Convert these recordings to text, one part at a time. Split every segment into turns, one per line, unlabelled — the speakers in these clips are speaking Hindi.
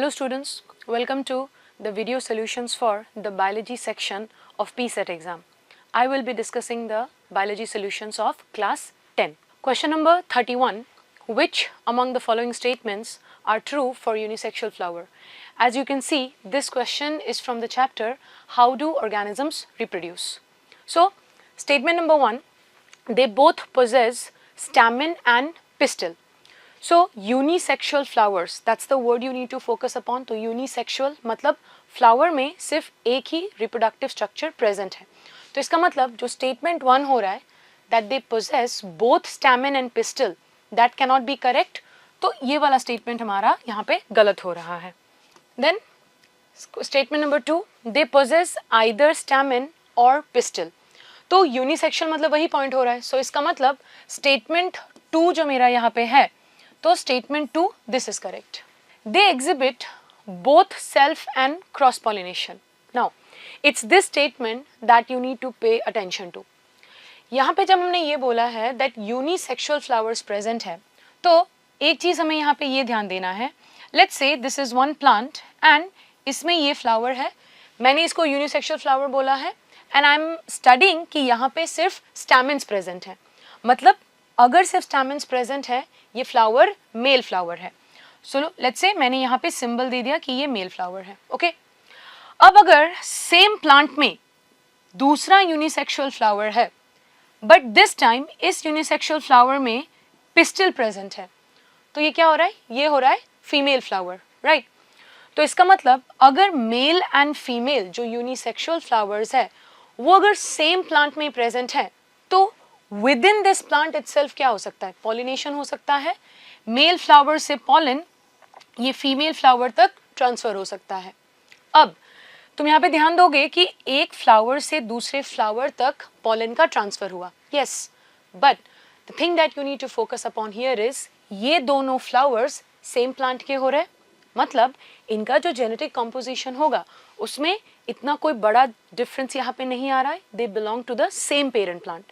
Hello students, welcome to the video solutions for the biology section of PSET exam. I will be discussing the biology solutions of class 10. Question number 31. Which among the following statements are true for unisexual flower? As you can see, this question is from the chapter How do organisms reproduce? So, statement number 1, they both possess stamen and pistil. So unisexual flowers, that's the word you need to focus upon. तो unisexual मतलब flower में सिर्फ एक ही reproductive structure present है. तो इसका मतलब जो statement 1 हो रहा है that they possess both stamen and pistil, that cannot be correct. तो ये वाला statement हमारा यहाँ पे गलत हो रहा है. Then statement number 2, they possess either stamen or pistil. तो unisexual मतलब वही point हो रहा है. So इसका मतलब statement 2 जो मेरा यहाँ पे है, तो statement 2, this is correct. They exhibit both self and cross pollination. Now, it's this statement that you need to pay attention to. यहाँ पे जब हमने ये बोला है that unisexual flowers present है, तो एक चीज़ हमें यहाँ पे ये ध्यान देना है. Let's say this is one plant and इसमें ये flower है. मैंने इसको unisexual flower बोला है and I'm studying कि यहाँ पे सिर्फ stamens present है. मतलब अगर सिर्फ stamens present है, ये flower मेल फ्लावर है. सो लेट्स से मैंने यहाँ पे सिंबल दे दिया कि ये मेल फ्लावर है. ओके अब अगर सेम प्लांट में दूसरा यूनिसेक्सुअल फ्लावर है बट दिस टाइम इस यूनिसेक्सुअल फ्लावर में पिस्टिल प्रेजेंट है, तो ये क्या हो रहा है? ये हो रहा है फीमेल फ्लावर, राइट? तो इसका मतलब अगर मेल एंड फीमेल जो यूनिसेक्सुअल फ्लावर्स है वो अगर सेम प्लांट में प्रेजेंट है, तो with in this plant itself क्या हो सकता है? पॉलिनेशन हो सकता है. मेल फ्लावर से पॉलन ये फीमेल फ्लावर तक ट्रांसफर हो सकता है. अब तुम यहाँ पे ध्यान दोगे कि एक फ्लावर से दूसरे फ्लावर तक पॉलन का ट्रांसफर हुआ. Yes, but the thing that you need to focus upon here is ये दोनों फ्लावर्स सेम प्लांट के हो रहे, मतलब इनका जो जेनेटिक कॉम्पोजिशन होगा उसमें इतना कोई बड़ा डिफरेंस यहाँ पे नहीं आ रहा है. They belong to the same parent plant.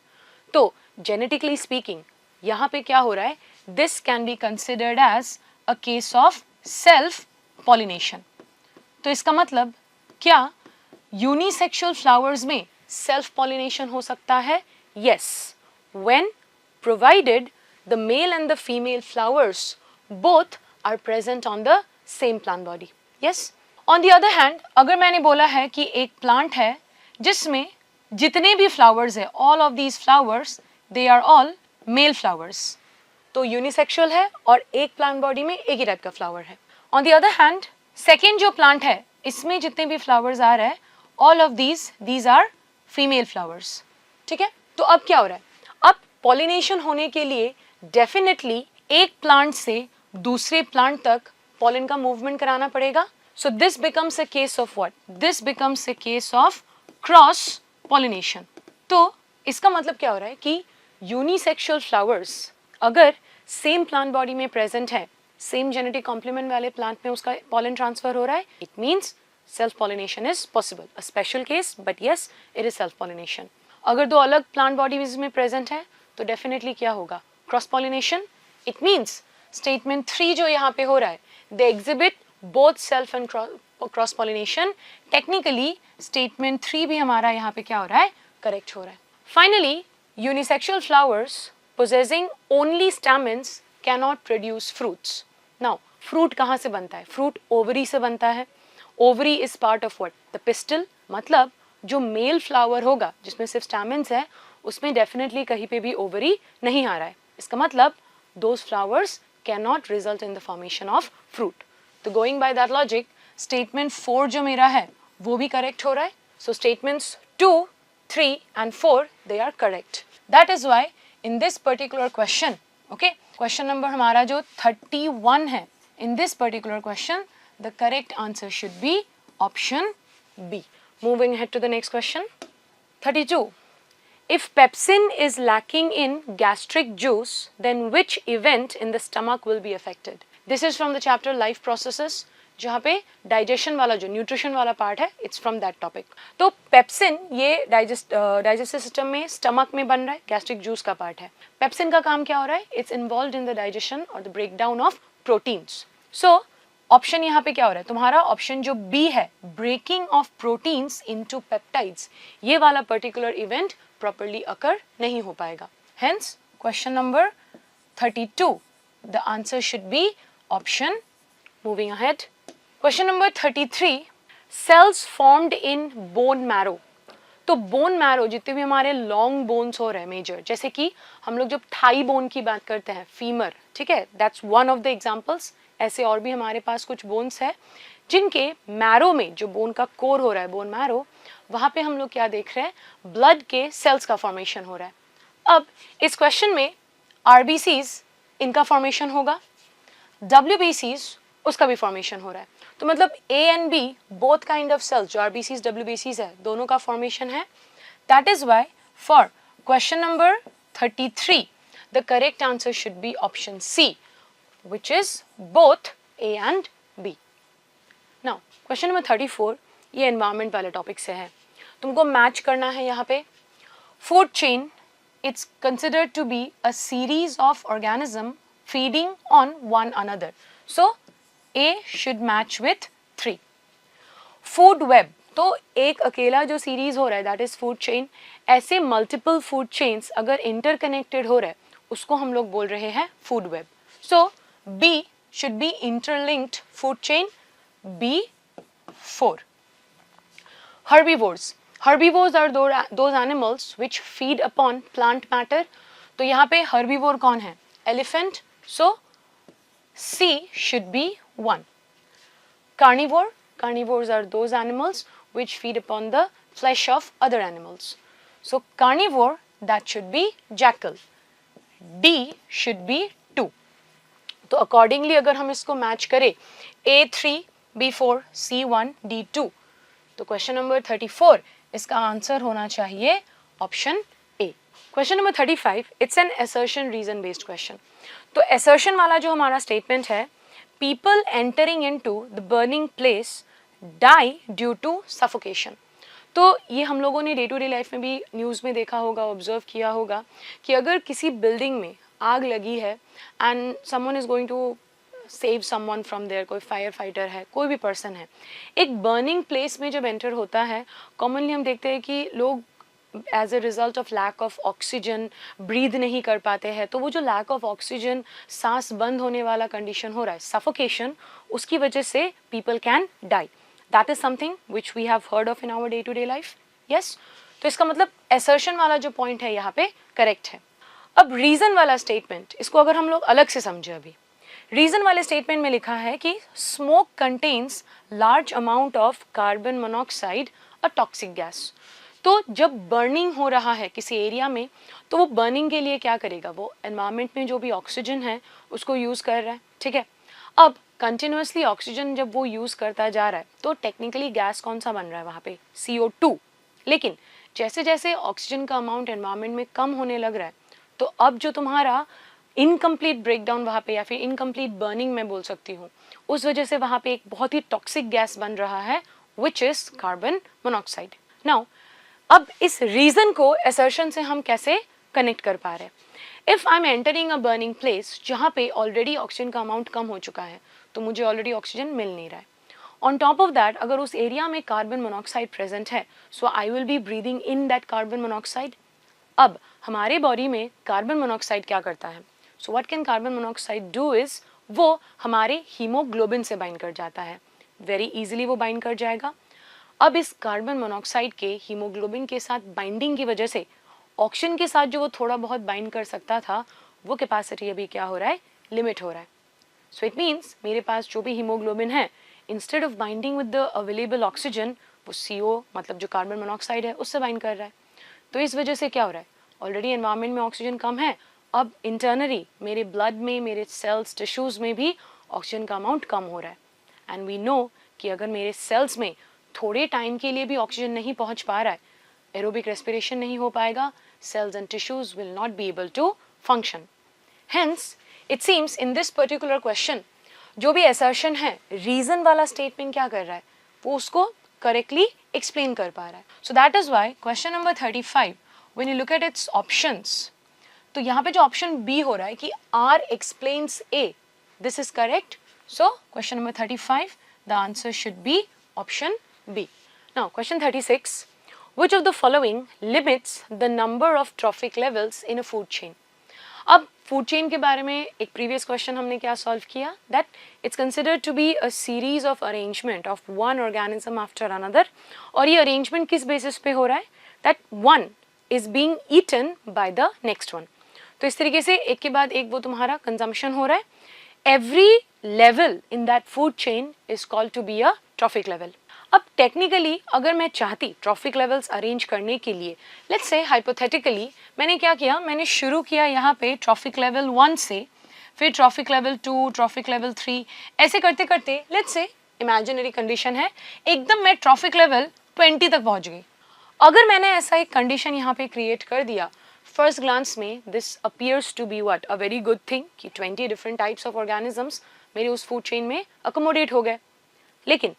तो जेनेटिकली स्पीकिंग यहाँ पे क्या हो रहा है? This can be considered as a case of self pollination. तो इसका मतलब क्या यूनिसेक्सुअल फ्लावर्स में सेल्फ पॉलिनेशन हो सकता है? Yes, when provided the male and the female flowers both are present on the same plant body. Yes. On the other hand अगर मैंने बोला है कि एक प्लांट है जिसमें जितने भी फ्लावर्स है, all of these flowers they are all male flowers, तो यूनिसेक्सुअल है और एक प्लांट बॉडी में एक ही टाइप का फ्लावर है. On the other hand second जो प्लांट है इसमें जितने भी फ्लावर्स आ रहे हैं all of these are female flowers. ठीक है, तो अब क्या हो रहा है? अब पॉलिनेशन होने के लिए डेफिनेटली एक प्लांट से दूसरे प्लांट तक पॉलन का मूवमेंट कराना पड़ेगा. So this becomes a case of what? This becomes a case of cross pollination. तो इसका मतलब क्या हो रहा है कि यूनिसेक्सुअल फ्लावर्स अगर सेम प्लांट बॉडी में प्रेजेंट है, सेम जेनेटिक कॉम्प्लीमेंट वाले प्लांट में उसका पॉलन ट्रांसफर हो रहा है, it means self pollination is possible. A special case, but yes, it is self pollination. अगर दो अलग प्लांट बॉडीज में प्रेजेंट है तो डेफिनेटली क्या होगा? Cross pollination. It means statement 3 जो यहाँ पे हो रहा है, they exhibit both self and cross pollination. Technically statement 3 भी हमारा यहाँ पे क्या हो रहा है? करेक्ट हो रहा है. Finally, unisexual flowers possessing only stamens cannot produce fruits. Now, fruit कहाँ से बनता है? fruit ovary से बनता है. ovary is part of what? the pistil. मतलब जो मेल फ्लावर होगा जिसमें सिर्फ stamens है उसमें डेफिनेटली कहीं पे भी ovary नहीं आ रहा है. इसका मतलब those flowers cannot result in the formation of fruit. तो going by that logic, statement 4 जो मेरा है वो भी correct हो रहा है. So statements 2, 3 and 4 they are correct. That is why in this particular question, okay, question number हमारा जो 31 है, in this particular question the correct answer should be option B. Moving ahead to the next question. 32. If pepsin is lacking in gastric juice, then which event in the stomach will be affected? This is from the chapter life processes. जहाँ पे डाइजेशन वाला जो न्यूट्रिशन वाला पार्ट है, इट्स फ्रॉम दैट टॉपिक. तो पेप्सिन ये डाइजेस्टिव सिस्टम में स्टमक में बन रहा है, गैस्ट्रिक जूस का पार्ट है. पेप्सिन का काम क्या हो रहा है? It's involved in the digestion और the break down of proteins. So option यहाँ पे क्या हो रहा है तुम्हारा, ऑप्शन जो बी है, breaking of proteins into peptides, ये वाला पर्टिकुलर इवेंट प्रॉपर्ली अकर नहीं हो पाएगा. Hence question number 32, the answer should be option. Moving ahead, question number 33, cells formed in bone marrow. तो बोन मैरो जितने भी हमारे लॉन्ग बोन्स हो रहे हैं मेजर, जैसे कि हम लोग जब थाई बोन की बात करते हैं, फीमर, ठीक है, that's one of the examples. ऐसे और भी हमारे पास कुछ बोन्स है जिनके मैरो में, जो बोन का कोर हो रहा है, बोन मैरो, वहां पे हम लोग क्या देख रहे हैं, ब्लड के सेल्स का फॉर्मेशन हो रहा है. अब इस क्वेश्चन में आरबीसीज इनका फॉर्मेशन होगा, डब्ल्यूबीसीज उसका भी फॉर्मेशन हो रहा है. तो मतलब A and B both kind of cells, जो आरबीसीज डब्ल्यूबीसीज है, दोनों का फॉर्मेशन है. That is why for question number 33 the correct answer should be option C, which is both A and B. Now, question number 34, ये environment वाले टॉपिक से है. तुमको मैच करना है यहाँ पे. Food chain, it's considered to be a series of organism feeding on one another. So, A should match with 3. Food web, तो एक अकेला जो सीरीज हो रहा है that is food chain, ऐसे multiple food chains अगर interconnected हो रहा है उसको हम लोग बोल रहे हैं food web. So, B should be interlinked food chain. B4. Herbivores. Herbivores are those animals which feed upon plant matter. तो यहाँ पे herbivore कौन है? Elephant. So C should be 1. Carnivore. Carnivores are those animals which feed upon the flesh of other animals. So carnivore, that should be jackal. D should be 2. तो अकॉर्डिंगली अगर हम इसको मैच करें A3, B4, C1, D2, तो क्वेश्चन नंबर 34 इसका आंसर होना चाहिए option A. Question number 35, it's an assertion reason based question. तो असर्शन वाला जो हमारा स्टेटमेंट है, people entering into the burning place die due to suffocation. तो ये हम लोगों ने डे टू डे लाइफ में भी न्यूज़ में देखा होगा, ऑब्जर्व किया होगा कि अगर किसी बिल्डिंग में आग लगी है and someone is going to save someone from there, कोई फायर फाइटर है, कोई भी पर्सन है, एक बर्निंग प्लेस में जब एंटर होता है, कॉमनली हम देखते हैं कि लोग as a result of lack of oxygen breathe नहीं कर पाते हैं. तो वो जो लैक ऑफ ऑक्सीजन, सांस बंद होने वाला कंडीशन हो रहा है, सफोकेशन, उसकी वजह से people can die. That is something which we have heard of in our day to day life. Yes, तो इसका मतलब असर्शन वाला जो पॉइंट है यहाँ पे करेक्ट है. अब रीजन वाला स्टेटमेंट, इसको अगर हम लोग अलग से समझे, अभी रीजन वाले स्टेटमेंट में लिखा है कि smoke contains large amount of carbon monoxide, a toxic gas. तो जब बर्निंग हो रहा है किसी एरिया में, तो वो बर्निंग के लिए क्या करेगा, वो एनवायरनमेंट में जो भी ऑक्सीजन है उसको यूज़ कर रहा है. ठीक है, अब कंटिन्यूसली ऑक्सीजन जब वो यूज़ करता जा रहा है तो टेक्निकली गैस कौन सा बन रहा है वहाँ पे, CO2. लेकिन जैसे जैसे ऑक्सीजन का अमाउंट एनवायरनमेंट में कम होने लग रहा है, तो अब जो तुम्हारा इनकम्प्लीट ब्रेकडाउन वहाँ पे, या फिर इनकम्प्लीट बर्निंग मैं बोल सकती हूँ, उस वजह से वहाँ पे एक बहुत ही टॉक्सिक गैस बन रहा है which is carbon monoxide. Now अब इस रीजन को असर्शन से हम कैसे कनेक्ट कर पा रहे हैं. If I am entering a burning place जहाँ पे ऑलरेडी ऑक्सीजन का अमाउंट कम हो चुका है, तो मुझे ऑलरेडी ऑक्सीजन मिल नहीं रहा है. ऑन टॉप ऑफ दैट अगर उस एरिया में कार्बन मोनोऑक्साइड प्रेजेंट है, so I will be breathing in that carbon monoxide. अब हमारे बॉडी में कार्बन मोनोऑक्साइड क्या करता है, so what can carbon monoxide do is, वो हमारे हीमोग्लोबिन से बाइंड कर जाता है, वेरी इजीली वो बाइंड कर जाएगा. अब इस कार्बन मोनोऑक्साइड के हीमोग्लोबिन के साथ बाइंडिंग की वजह से ऑक्सीजन के साथ जो वो थोड़ा बहुत बाइंड कर सकता था, वो कैपेसिटी अभी क्या हो रहा है, लिमिट हो रहा है. सो इट मीन्स मेरे पास जो भी हीमोग्लोबिन है, instead of binding with the available oxygen, वो CO मतलब जो कार्बन मोनोऑक्साइड है उससे बाइंड कर रहा है. तो इस वजह से क्या हो रहा है, ऑलरेडी एनवायरनमेंट में ऑक्सीजन कम है, अब इंटरनली मेरे ब्लड में, मेरे सेल्स, टिश्यूज़ में भी ऑक्सीजन का अमाउंट कम हो रहा है. एंड वी नो कि अगर मेरे सेल्स में थोड़े टाइम के लिए भी ऑक्सीजन नहीं पहुंच पा रहा है, एरोबिक रेस्पिरेशन नहीं हो पाएगा, cells and tissues will not be able to function. Hence, it seems in this particular question, जो भी assertion है, reason वाला statement क्या कर रहा है, वो उसको correctly explain कर पा रहा है. So that is why question number 35, when you look at its options, तो यहाँ पे जो option B हो रहा है कि R explains A, this is correct. So question number 35, the answer should be option B. Now question 36, which of the following limits the number of trophic levels in a food chain? अब फूड चेन के बारे में एक प्रीवियस क्वेश्चन हमने क्या सॉल्व किया, that it's considered to be a series of arrangement of one organism after another, और ये अरेंजमेंट किस बेसिस पे हो रहा है, that one is being eaten by the next one. तो इस तरीके से एक के बाद एक वो तुम्हारा कंजम्पशन हो रहा है. Every level in that food chain is called to be a trophic level. अब टेक्निकली अगर मैं चाहती ट्रॉफिक लेवल्स अरेंज करने के लिए, लेट्स से हाइपोथेटिकली मैंने क्या किया, मैंने शुरू किया यहाँ पे ट्रॉफिक लेवल 1 से, फिर ट्रॉफिक लेवल 2, ट्रॉफिक लेवल 3, ऐसे करते करते लेट्स से इमेजिनरी कंडीशन है एकदम मैं ट्रॉफिक लेवल 20 तक पहुँच गई. अगर मैंने ऐसा एक कंडीशन यहाँ पे क्रिएट कर दिया, फर्स्ट ग्लांस में this appears to be what a very good thing कि 20 डिफरेंट टाइप्स ऑफ ऑर्गेनिजम्स मेरे उस फूड चेन में अकोमोडेट हो गए. लेकिन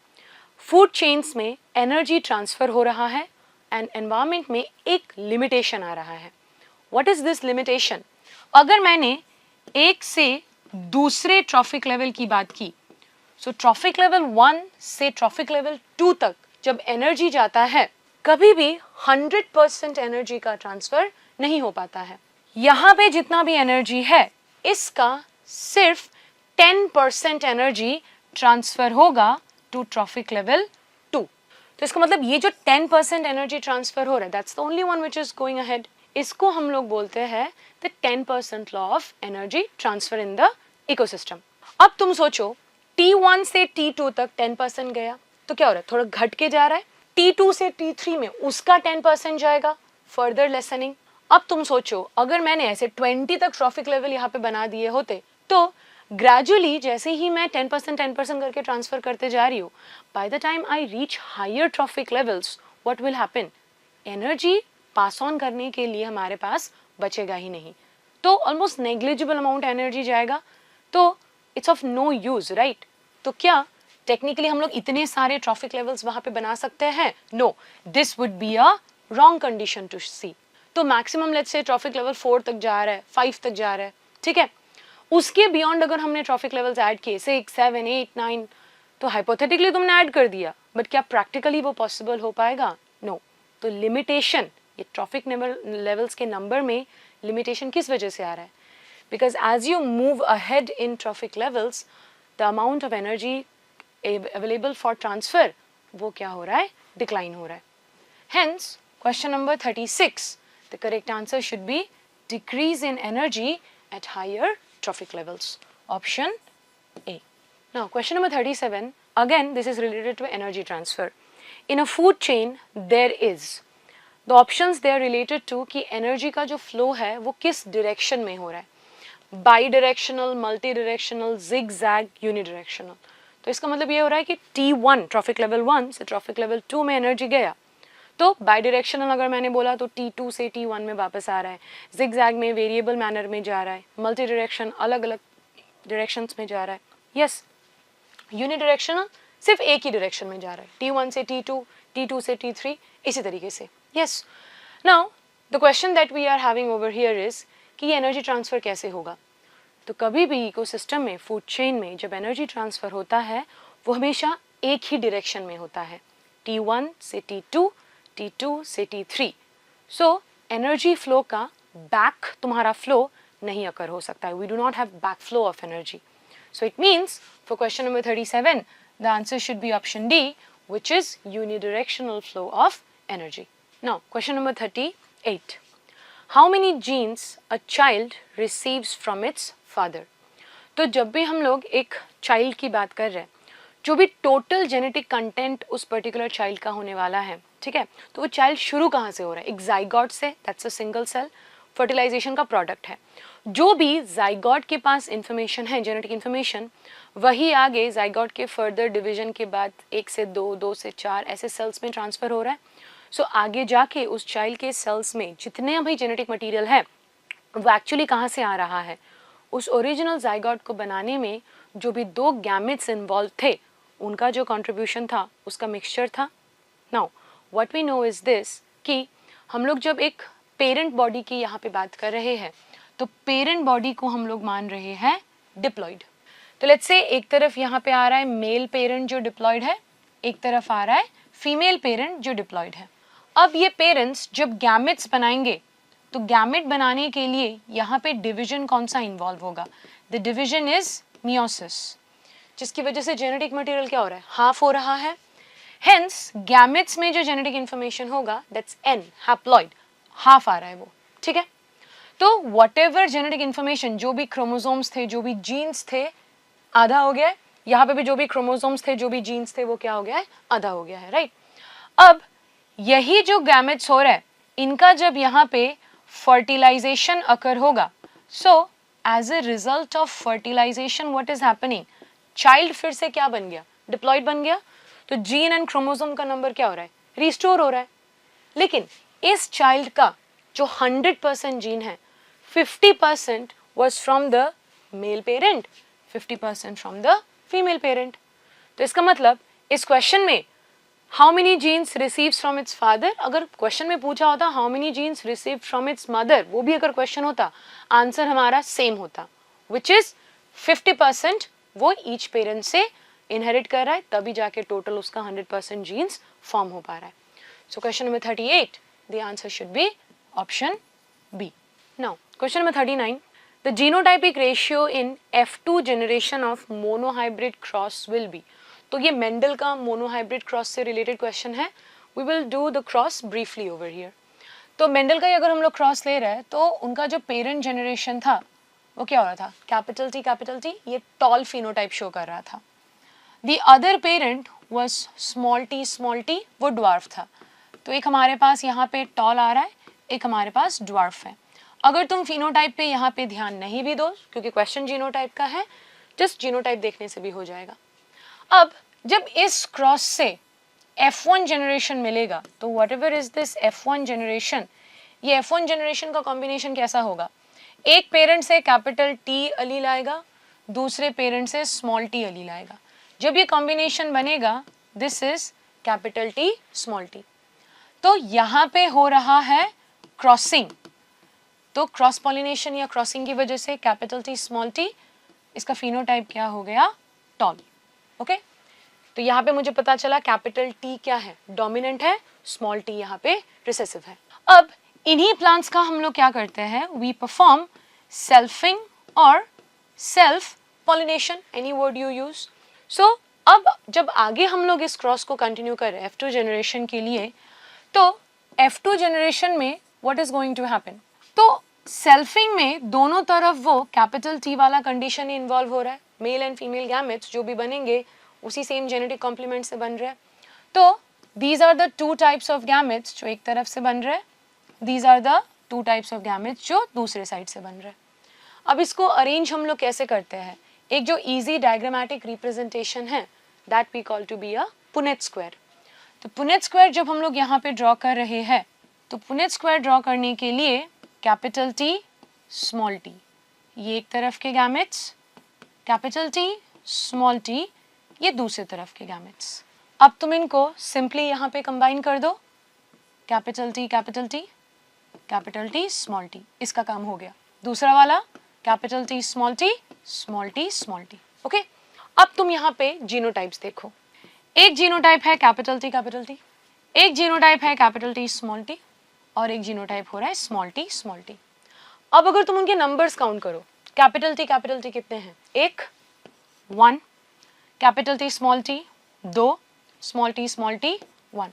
फूड चेन्स में एनर्जी ट्रांसफर हो रहा है एंड एनवायरनमेंट में एक लिमिटेशन आ रहा है. What is this limitation? अगर मैंने एक से दूसरे ट्रॉफिक लेवल की बात की, सो ट्रॉफिक लेवल 1 से ट्रॉफिक लेवल 2 तक जब एनर्जी जाता है, कभी भी 100% एनर्जी का ट्रांसफर नहीं हो पाता है. यहाँ पे जितना भी एनर्जी है इसका सिर्फ 10% एनर्जी ट्रांसफर होगा टू ट्रॉफिक लेवल 2. तो इसका मतलब ये जो 10% एनर्जी ट्रांसफर हो रहा है, that's the only one which is going ahead. इसको हम लोग बोलते हैं the 10% law of energy transfer in the ecosystem. अब तुम सोचो T1 से T2 तक 10% गया तो क्या हो रहा है, थोड़ा घट के जा रहा है. T2 से T3 में उसका 10% जाएगा, फर्दर लेसनिंग. अब तुम सोचो अगर मैंने ऐसे 20 तक ट्रॉफिक लेवल यहाँ पे बना दिए होते तो ग्रेजुअली जैसे ही मैं 10% करके ट्रांसफर करते जा रही हूँ, by the time I reach higher trophic levels, what will happen, energy pass on करने के लिए हमारे पास बचेगा ही नहीं. तो ऑलमोस्ट नेग्लिजिबल अमाउंट एनर्जी जाएगा, तो it's of no use, right. तो क्या टेक्निकली हम लोग इतने सारे ट्रॉफिक लेवल्स वहां पे बना सकते हैं? No, this would be a wrong condition to see. तो maximum let's say trophic level 4 तक जा रहा है, 5 तक जा रहा है, ठीक है. उसके बियॉन्ड अगर हमने ट्रॉफिक लेवल्स ऐड किए 6, 7, 8, 9, तो हाइपोथेटिकली तुमने ऐड कर दिया, बट क्या प्रैक्टिकली वो पॉसिबल हो पाएगा? नो. तो लिमिटेशन, ये ट्रॉफिक लेवल्स के नंबर में लिमिटेशन किस वजह से आ रहा है? Because as you move ahead in trophic levels, the amount of energy available for transfer वो क्या हो रहा है, डिक्लाइन हो रहा है. Hence question number 36, the correct answer should be decrease in energy at higher trophic levels, option A. Now question number 37, again this is related to energy transfer. In a food chain there is, the options they are related to कि energy का जो flow है वो किस direction में हो रहा है, bidirectional, multidirectional, zigzag, unidirectional. तो इसका मतलब ये हो रहा है कि T1 ट्रॉफिक लेवल 1 से ट्रॉफिक लेवल 2 में एनर्जी गया, तो बाई डायरेक्शनल अगर मैंने बोला तो T2 से T1 में वापस आ रहा है, जिगजैग में वेरिएबल मैनर में जा रहा है, मल्टी डायरेक्शन अलग अलग डायरेक्शंस में जा रहा है. यस, यूनिडायरेक्शनल सिर्फ एक ही डायरेक्शन में जा रहा है, T1 से T2, T2 से T3, इसी तरीके से. Yes, now the question that we are having over here is कि ये एनर्जी ट्रांसफर कैसे होगा. तो कभी भी इकोसिस्टम में, फूड चेन में जब एनर्जी ट्रांसफर होता है वो हमेशा एक ही डायरेक्शन में होता है, T1 से T2, T2 से T3. सो एनर्जी फ्लो का बैक तुम्हारा फ्लो नहीं अकर हो सकता है. We do not have back flow of energy. So it means for question number 37 the answer should be option D, which is unidirectional flow of energy. Now question number 38, how many genes a child receives from its father. तो जब भी हम लोग एक चाइल्ड की बात कर रहे हैं, जो भी टोटल जेनेटिक कंटेंट उस पर्टिकुलर चाइल्ड का होने वाला है, ठीक है, तो वो चाइल्ड शुरू कहाँ से हो रहा है, एक जाइगोट से, that's a single cell fertilization का प्रोडक्ट है. जो भी जाइगोट के पास इंफॉर्मेशन है, जेनेटिक इंफॉर्मेशन, वही आगे जाइगोट के फर्दर डिवीजन के बाद 1 से 2, 2 से 4 ऐसे सेल्स में ट्रांसफर हो रहा है. सो आगे जाके उस चाइल्ड के सेल्स में जितने भी जेनेटिक मटेरियल है वो एक्चुअली कहाँ से आ रहा है, उस ओरिजिनल जाइगोट को बनाने में जो भी 2 गैमेट्स इन्वॉल्व थे उनका जो कंट्रीब्यूशन था उसका मिक्सचर था. Now what we know is this कि हम लोग जब एक पेरेंट बॉडी की यहाँ पे बात कर रहे हैं तो पेरेंट बॉडी को हम लोग मान रहे हैं डिप्लॉइड. तो लेट्स से एक तरफ यहाँ पे आ रहा है मेल पेरेंट जो डिप्लॉयड है, एक तरफ आ रहा है फीमेल पेरेंट जो डिप्लॉयड है। अब ये पेरेंट्स जब गैमेट्स बनाएंगे तो गैमेट बनाने के लिए यहाँ पे डिवीजन कौन सा इन्वॉल्व होगा? द डिवीजन इज मियोसिस, जिसकी वजह से जेनेटिक मटेरियल क्या हो रहा है? हाफ हो रहा है। हेंस गैमेट्स में जो जेनेटिक इंफॉर्मेशन होगा दैट्स एन, हैप्लॉइड, हाफ आ रहा है वो, ठीक है। तो व्हाटएवर जेनेटिक इंफॉर्मेशन, जो भी क्रोमोसोम्स थे, जो भी जीन्स थे, आधा हो गया है। यहाँ पे भी जो भी क्रोमोसोम्स थे, जो भी जीन्स थे, वो क्या हो गया है? आधा हो गया है, राइट। अब यही जो गैमेट्स हो रहा है, इनका जब यहाँ पे फर्टिलाइजेशन अकर होगा, so as a result of fertilization what is happening? Child फिर से क्या बन गया? डिप्लॉयड बन गया। तो जीन एंड क्रोमोसोम का नंबर क्या हो रहा है? रिस्टोर हो रहा है। लेकिन इस चाइल्ड का जो 100% जीन है, 50% was from the male parent, 50% from the female parent. तो इसका मतलब इस क्वेश्चन में how many genes receives from its father, अगर क्वेश्चन में पूछा होता how many genes received from its mother, वो भी अगर क्वेश्चन होता, आंसर हमारा सेम होता, which is 50% वो ईच पेरेंट से इनहेरिट कर रहा है, तभी जाके टोटल उसका 100% जीन्स फॉर्म हो पा रहा है। So question number 38, the answer should be option B. Now question number 39, the genotypic ratio in F2 generation of monohybrid cross will be. तो ये मेंडल का मोनोहाइब्रिड क्रॉस से रिलेटेड क्वेश्चन है। We will do the cross briefly over here. तो मेंडल का ही अगर हम लोग क्रॉस ले रहे हैं तो उनका जो पेरेंट जनरेशन था वो क्या हो रहा था? कैपिटल टी, ये टॉल फिनोटाइप शो कर रहा था। The other parent was small T, वो ड्वार्फ था। तो एक हमारे पास यहाँ पे टॉल आ रहा है, एक हमारे पास ड्वार्फ है। अगर तुम फिनोटाइप पे यहाँ पे ध्यान नहीं भी दो, क्योंकि क्वेश्चन जीनोटाइप का है, जस्ट जीनोटाइप देखने से भी हो जाएगा। अब जब इस क्रॉस से F1 जनरेशन मिलेगा तो what ever is this F1 generation, ये F1 जनरेशन का कॉम्बिनेशन कैसा होगा? एक पेरेंट से कैपिटल टी अलील आएगा, दूसरे पेरेंट से स्मॉल टी अलील आएगा। जब ये कॉम्बिनेशन बनेगा this is capital T small T. तो यहाँ पे हो रहा है क्रॉसिंग, तो क्रॉस पॉलिनेशन या क्रॉसिंग की वजह से कैपिटल टी स्मॉल टी, इसका फिनोटाइप क्या हो गया? टॉल। ओके, तो यहाँ पे मुझे पता चला कैपिटल टी क्या है? डोमिनेंट है, स्मॉल टी यहाँ पे रिसेसिव है। अब इन्हीं प्लांट्स का हम लोग क्या करते हैं? वी परफॉर्म सेल्फिंग और self pollination, any word you use. So अब जब आगे हम लोग इस क्रॉस को कंटिन्यू करें F2 जनरेशन के लिए, तो F2 जनरेशन में what is going to happen? तो सेल्फिंग में दोनों तरफ वो कैपिटल टी वाला कंडीशन ही इन्वॉल्व हो रहा है। मेल एंड फीमेल गैमेट्स जो भी बनेंगे उसी सेम जेनेटिक कॉम्प्लीमेंट से बन रहे हैं। तो these are the two types of gametes जो एक तरफ से बन रहे हैं, these are the two types of gametes जो दूसरे साइड से बन रहे हैं। अब इसको अरेंज हम लोग कैसे करते हैं? एक जो इजी डायग्रामेटिक रिप्रेजेंटेशन है that we call to be a Punnett square. तो पुनेट स्क्वायर जब हम लोग यहाँ पे ड्रॉ कर रहे हैं, तो पुनेट स्क्वायर ड्रॉ करने के लिए कैपिटल टी स्मॉल टी, ये एक तरफ के gametes, capital T small T ये दूसरे तरफ के गैमेट्स। अब तुम इनको सिंपली यहाँ पे कंबाइन कर दो, capital T capital T small T, इसका काम हो गया। दूसरा वाला capital T small T small T small T. Okay, अब तुम यहाँ पे जीनोटाइप्स देखो। एक जीनोटाइप है कैपिटल टी, एक जीनोटाइप है कैपिटल टी स्मॉल टी, और एक जीनोटाइप हो रहा है स्मॉल टी। अब अगर तुम उनके नंबर्स काउंट करो, कैपिटल टी कितने हैं? 1, 1, capital T small T 2, small T 1।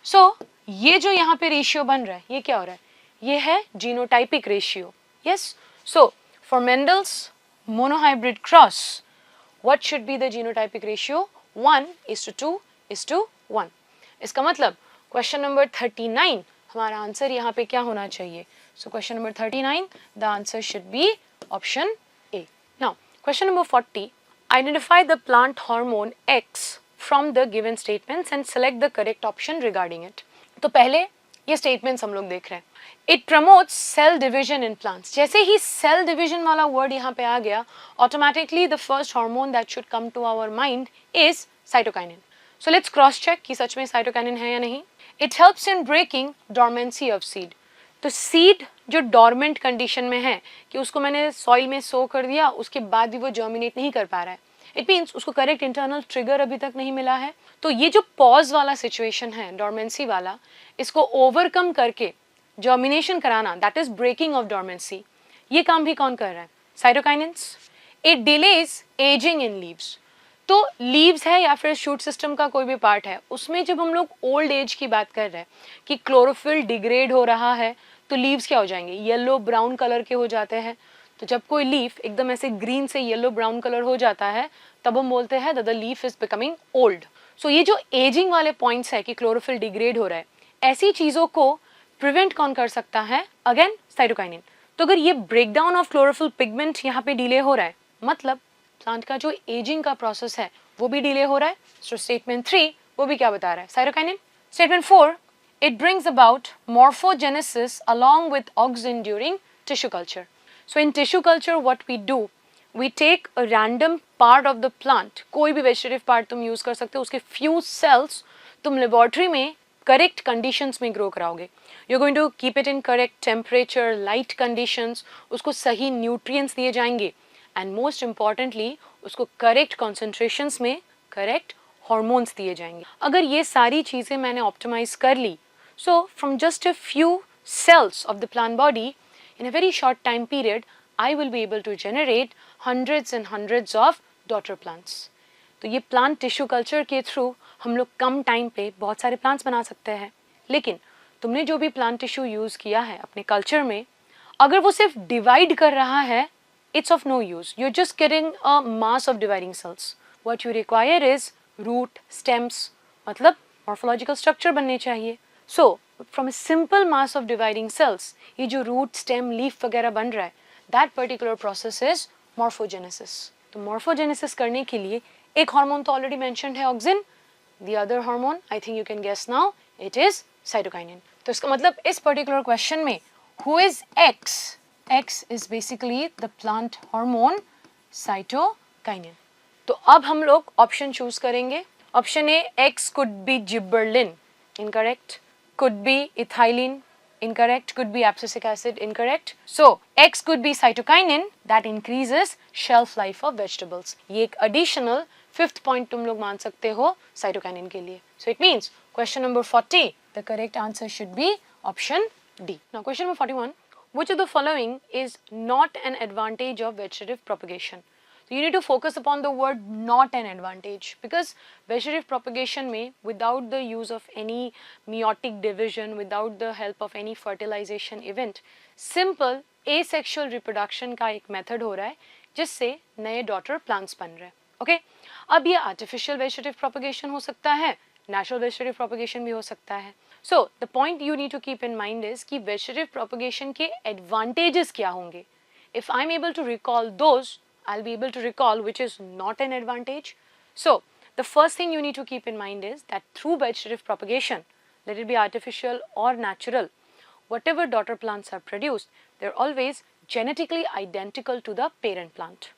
सो ये जो यहाँ पे रेशियो बन रहा है ये क्या हो रहा है? ये है genotypic ratio. Yes, so for Mendel's monohybrid cross what should be the genotypic ratio? 1:2:1। इसका मतलब क्वेश्चन नंबर 39 हमारा आंसर यहाँ पे क्या होना चाहिए? सो question number 39 the answer should be option A. Now question number 40, identify the plant hormone X from the given statements and select the correct option regarding it. तो पहले ये statements हम लोग देख रहे हैं। It promotes cell division in plants. जैसे ही cell division वाला word यहाँ पे आ गया, automatically the first hormone that should come to our mind is cytokinin. So let's cross check कि सच में cytokinin है या नहीं। It helps in breaking dormancy of seed. तो सीड जो डॉर्मेंट कंडीशन में है कि उसको मैंने सॉइल में सो कर दिया, उसके बाद भी वो जर्मिनेट नहीं कर पा रहा है, इट मीन्स उसको करेक्ट इंटरनल ट्रिगर अभी तक नहीं मिला है। तो ये जो पॉज वाला सिचुएशन है, डॉर्मेंसी वाला, इसको ओवरकम करके जर्मिनेशन कराना, that is breaking of dormancy, ये काम भी कौन कर रहा है? Cytokinins. It delays ageing in leaves. तो लीव्स है या फिर शूट सिस्टम का कोई भी पार्ट है, उसमें जब हम लोग ओल्ड एज की बात कर रहे हैं कि क्लोरोफिल डिग्रेड हो रहा है, तो लीव्स क्या हो जाएंगे? येलो ब्राउन कलर के हो जाते हैं। तो जब कोई लीफ एकदम ऐसे ग्रीन से येलो ब्राउन कलर हो जाता है, तब हम बोलते हैं that the leaf is becoming old. So ये जो एजिंग वाले पॉइंट्स है कि क्लोरोफिल डिग्रेड हो रहा है, ऐसी चीजों को प्रिवेंट कौन कर सकता है? Again cytokinin. तो अगर ये ब्रेकडाउन ऑफ क्लोरोफिल पिगमेंट यहाँ पे डिले हो रहा है, मतलब प्लांट का जो एजिंग का प्रोसेस है वो भी डिले हो रहा है। सो स्टेटमेंट 3 वो भी क्या बता रहा है? Cytokinin. Statement 4, it brings about morphogenesis along with auxin during tissue culture. So in tissue culture what we do, we take a random part of the plant, कोई भी वेजिटेटिव पार्ट तुम यूज कर सकते हो, उसके few cells तुम लेबोरेटरी में करेक्ट कंडीशंस में ग्रो कराओगे। You are going to keep it in correct temperature, light conditions, उसको सही न्यूट्रिएंट्स दिए जाएंगे एंड मोस्ट इम्पॉर्टेंटली उसको करेक्ट कॉन्सेंट्रेशंस में करेक्ट हॉर्मोन्स दिए जाएंगे। अगर ये सारी चीज़ें मैंने ऑप्टिमाइज कर ली, so from just a few cells of the plant body in a very short time period, I will be able to generate hundreds and hundreds of daughter plants. तो ये प्लांट टिश्यू कल्चर के थ्रू हम लोग कम टाइम पे बहुत सारे प्लांट्स बना सकते हैं। लेकिन तुमने जो भी प्लांट टिश्यू यूज किया है अपने कल्चर में, अगर वो सिर्फ डिवाइड कर रहा है, it's of no use. You're just getting a mass of dividing cells. What you require is root, stems, मतलब morphological structure बनने चाहिए। So from a simple mass of dividing cells, ये जो root, stem, leaf वगैरह बन रहा है, that particular process is morphogenesis. तो morphogenesis करने के लिए एक हार्मोन तो already mentioned है, auxin. The other hormone, I think you can guess now, it is cytokinin. तो इसका मतलब इस particular question में who is X? X is basically the plant hormone cytokinin. तो अब हम लोग ऑप्शन चूज करेंगे। Option A, X could be gibberellin, incorrect. Could be ethylene, incorrect. Could be abscisic acid, incorrect. So X could be cytokinin that increases shelf life of vegetables. ये एक additional fifth point तुम लोग मान सकते हो cytokinin के लिए. So it means question number 40, the correct answer should be option D. Now question number 41, which of the following is not an advantage of vegetative propagation? So you need to focus upon the word not an advantage, because vegetative propagation में without the use of any meiotic division, without the help of any fertilization event, simple asexual reproduction का एक method हो रहा है जिससे नए daughter plants बन रहे हैं। Okay? अब ये artificial vegetative propagation हो सकता है, natural vegetative propagation भी हो सकता है। So the point you need to keep in mind is कि vegetative propagation के advantages क्या होंगे? If I'm able to recall those, I'll be able to recall which is not an advantage. So the first thing you need to keep in mind is that through vegetative propagation, let it be artificial or natural, whatever daughter plants are produced, they're always genetically identical to the parent plant.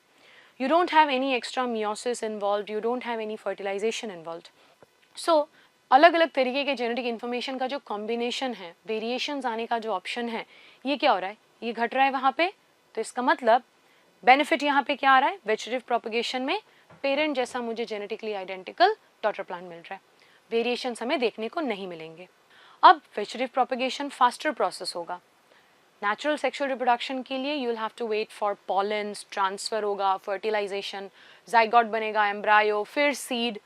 You don't have any extra meiosis involved, you don't have any fertilization involved. So अलग अलग तरीके के जेनेटिक इन्फॉर्मेशन का जो कॉम्बिनेशन है, वेरिएशंस आने का जो ऑप्शन है, ये क्या हो रहा है? ये घट रहा है वहाँ पे। तो इसका मतलब बेनिफिट यहाँ पे क्या आ रहा है? वेजिटेटिव प्रोपगेशन में पेरेंट जैसा मुझे जेनेटिकली आइडेंटिकल डॉटर प्लांट मिल रहा है, वेरिएशंस हमें देखने को नहीं मिलेंगे। अब वेजिटेटिव प्रोपगेशन फास्टर प्रोसेस होगा। नेचुरल सेक्सुअल रिप्रोडक्शन के लिए you will have to wait for pollens, transfer होगा, फर्टिलाइजेशन, जाइगोट बनेगा, एम्ब्रायो, फिर सीड,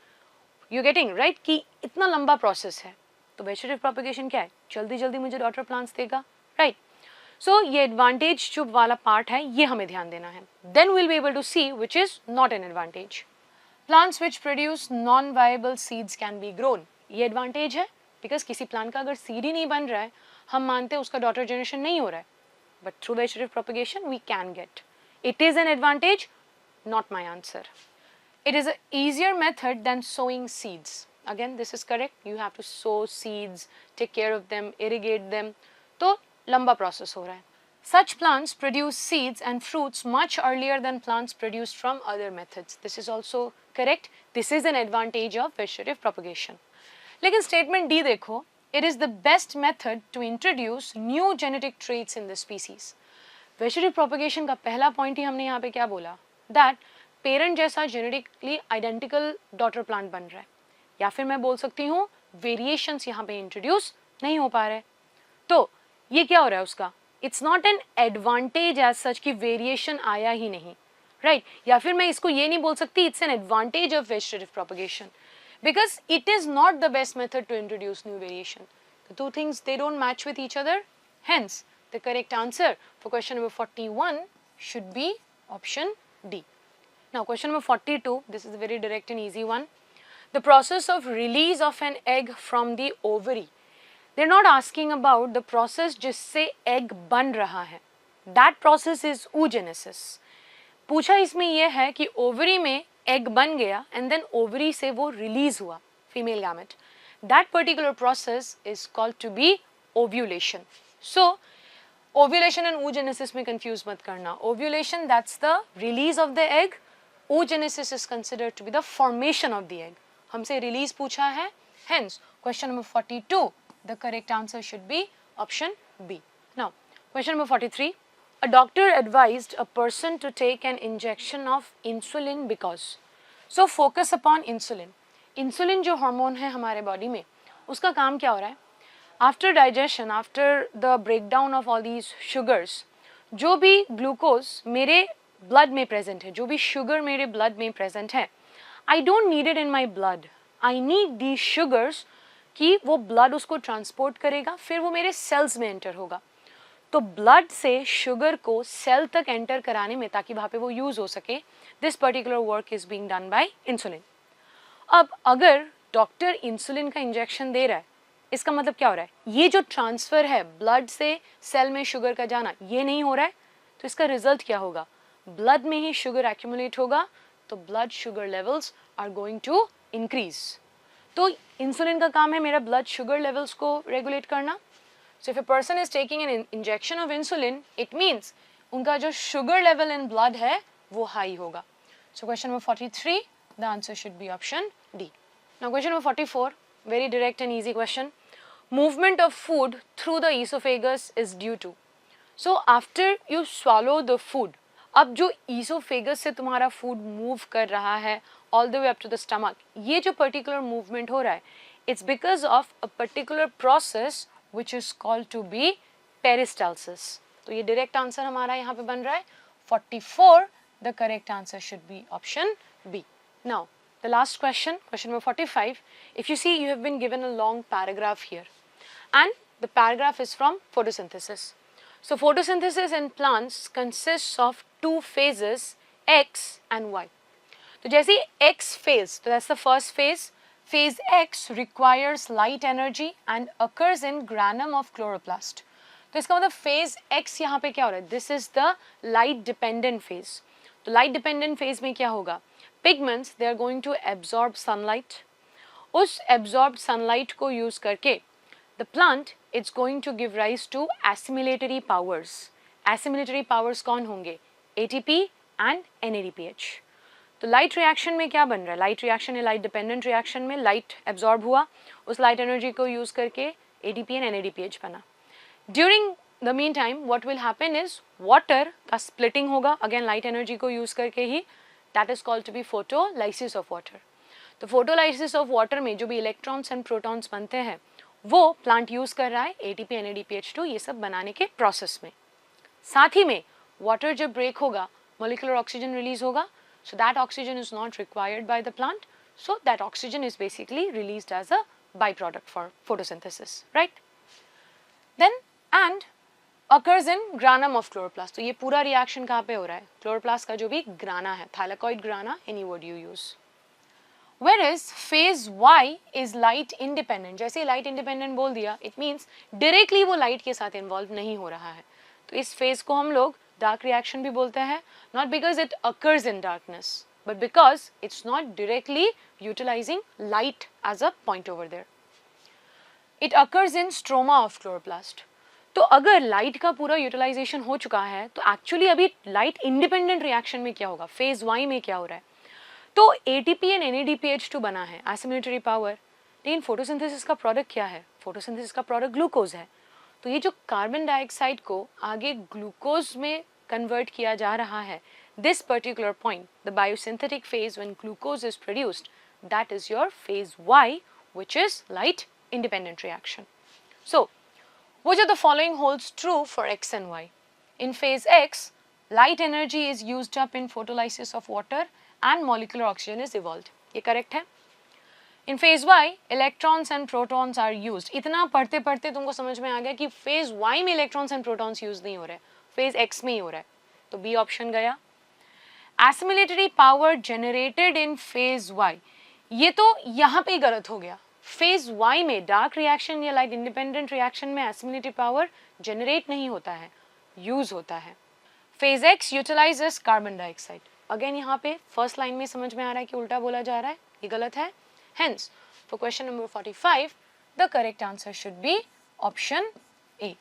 यू गेटिंग राइट कि इतना लंबा प्रोसेस है। तो वेजिटेटिव प्रोपगेशन क्या है? जल्दी जल्दी मुझे डॉटर प्लांट्स देगा, राइट। सो ये एडवांटेज जो वाला पार्ट है ये हमें ध्यान देना है। Then we will be able to see which is not an advantage. Plants which produce non viable seeds can be grown, ये एडवांटेज है बिकॉज किसी प्लांट का अगर सीड ही नहीं बन रहा है, हम मानते हैं उसका डॉटर जनरेशन नहीं हो रहा है, but through vegetative propagation we can get. It is an advantage, not my answer. It is an easier method than sowing seeds. Again, this is correct. You have to sow seeds, take care of them, irrigate them. तो लंबा process हो रहा है। Such plants produce seeds and fruits much earlier than plants produced from other methods. This is also correct. This is an advantage of vegetative propagation. लेकिन statement D देखो, it is the best method to introduce new genetic traits in the species. Vegetative propagation का पहला point ही हमने यहाँ पे क्या बोला? That पेरेंट जैसा जेनेटिकली आइडेंटिकल डॉटर प्लांट बन रहा है, या फिर मैं बोल सकती हूँ वेरिएशंस यहाँ पे इंट्रोड्यूस नहीं हो पा रहे। तो ये क्या हो रहा है उसका, it's not an advantage as such कि वेरिएशन आया ही नहीं, राइट या फिर मैं इसको ये नहीं बोल सकती it's an advantage of vegetative propagation, because it is not the best method to introduce new variation. The two things, they don't match with each other. Hence, the correct answer for question number 41 should be option D. Now, question number 42, this is a very direct and easy one. The process of release of an egg from the ovary. They're not asking about the process जिससे egg बन रहा है. That process is oogenesis. पूछा इसमें यह है कि ओवरी में एग बन गया एंड देन ओवरी से वो रिलीज हुआ female gamete, that particular process is called to be ovulation. So ovulation and oogenesis में कंफ्यूज मत करना. Ovulation that's the release of the egg, oogenesis is considered to be the formation of the egg. हमसे रिलीज पूछा है, hence question number 42 the correct answer should be option B. Now question number 43, a doctor advised a person to take an injection of insulin because. So focus upon insulin. Insulin जो हार्मोन है हमारे बॉडी में, उसका काम क्या हो रहा है, after digestion, after the breakdown of all these sugars, जो भी ग्लूकोज मेरे ब्लड में प्रेजेंट है, जो भी शुगर मेरे ब्लड में प्रेजेंट है, I don't need it in my blood, I need these sugars कि वो ब्लड उसको ट्रांसपोर्ट करेगा, फिर वो मेरे सेल्स में एंटर होगा. तो ब्लड से शुगर को सेल तक एंटर कराने में, ताकि वहाँ पे वो यूज हो सके, this particular work is being done by insulin. अब अगर डॉक्टर इंसुलिन का इंजेक्शन दे रहा है, इसका मतलब क्या हो रहा है, ये जो ट्रांसफर है ब्लड से सेल में शुगर का जाना, ये नहीं हो रहा है. तो इसका रिजल्ट क्या होगा, ब्लड में ही शुगर एक्यूमुलेट होगा, तो blood sugar levels are going to increase. तो इंसुलिन का काम है मेरा ब्लड शुगर लेवल्स को रेगुलेट करना. So if a person is taking an injection of insulin, it means उनका जो sugar level in blood है वो high होगा. So question number 43, the answer should be option D. Now question number 44, very direct and easy question. Movement of food through the esophagus is due to. So after you swallow the food, अब जो esophagus से तुम्हारा food move कर रहा है all the way up to the stomach, ये जो particular movement हो रहा है, it's because of a particular process which is called to be peristalsis. तो ये direct answer हमारा यहाँ पे बन रहा है 44. The correct answer should be option B. Now the last question, question number 45. If you see, you have been given a long paragraph here, and the paragraph is from photosynthesis. So photosynthesis in plants consists of two phases, X and Y. तो जैसे X phase, तो that's the first phase. Phase X requires light energy and occurs in granum of chloroplast. तो इसका मतलब phase X यहाँ पे क्या हो रहा है, this is the light dependent phase. तो light dependent phase में क्या होगा, pigments they are going to absorb sunlight. उस absorbed sunlight को use करके the plant it's going to give rise to assimilatory powers. Assimilatory powers कौन होंगे, ATP and NADPH. तो लाइट रिएक्शन में क्या बन रहा है, लाइट रिएक्शन या लाइट डिपेंडेंट रिएक्शन में लाइट एब्जॉर्ब हुआ, उस लाइट एनर्जी को यूज करके ADP एंड NADPH बना. During the mean time what will happen is water का स्प्लिटिंग होगा, अगेन लाइट एनर्जी को यूज करके ही, that is called to be photolysis of water. तो फोटोलाइसिस ऑफ वाटर में जो भी इलेक्ट्रॉन्स एंड प्रोटॉन्स बनते हैं वो प्लांट यूज कर रहा है ATP NADPH2 ये सब बनाने के प्रोसेस में. साथ ही में वाटर जब ब्रेक होगा, मोलिकुलर ऑक्सीजन रिलीज होगा. So that oxygen is not required by the plant. So that oxygen is basically released as a byproduct for photosynthesis, right? Then and occurs in granum of chloroplast. तो ये पूरा reaction कहाँ पे हो रहा है, chloroplast का जो भी grana है, thylakoid grana, any word you use. Whereas phase Y is light independent. जैसे light independent बोल दिया, it means directly वो light के साथ involve नहीं हो रहा है. तो इस phase को हम लोग डार्क रिएक्शन भी बोलते हैं, not because it occurs in darkness but because it's not directly utilizing light as a point over there. It occurs in stroma of chloroplast. तो अगर लाइट का पूरा यूटिलाइजेशन हो चुका है तो एक्चुअली अभी लाइट इंडिपेंडेंट रिएक्शन में क्या होगा, फेज वाई में क्या हो रहा है, तो ATP एंड NADPH2 बना है, एसिमिलेटरी पावर. लेकिन फोटोसिंथेसिस का प्रोडक्ट क्या है, फोटोसिंथेसिस का प्रोडक्ट ग्लूकोज है. तो ये जो कार्बन डाइऑक्साइड को आगे ग्लूकोज में कन्वर्ट किया जा रहा है, this particular point, the biosynthetic phase when glucose is produced, that is your phase Y, which is light independent reaction. So, which of the following holds true for X and Y? In phase X, light energy is used up in photolysis of water and molecular oxygen is evolved. ये correct है? In phase Y, electrons and protons are used. इतना पढ़ते पढ़ते तुमको समझ में आ गया कि phase Y में electrons and protons use नहीं हो रहे, phase X में ही हो रहा है, तो B option गया. Assimilatory power generated in phase Y, ये तो यहाँ पे ही गलत हो गया. फेज Y में डार्क रिएक्शन या लाइट इंडिपेंडेंट रिएक्शन में एसिमिलेटिव पावर जनरेट नहीं होता है, यूज होता है. Phase X utilises carbon dioxide. Again यहाँ पे फर्स्ट लाइन में समझ में आ रहा है कि उल्टा बोला जा रहा है, ये गलत है. Hence for question number 45 the correct answer should be option A.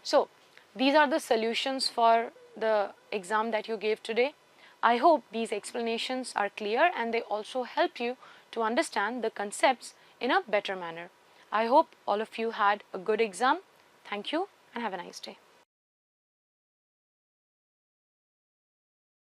So these are the solutions for the exam that you gave today. I hope these explanations are clear and they also helped you to understand the concepts in a better manner. I hope all of you had a good exam. Thank you and have a nice day.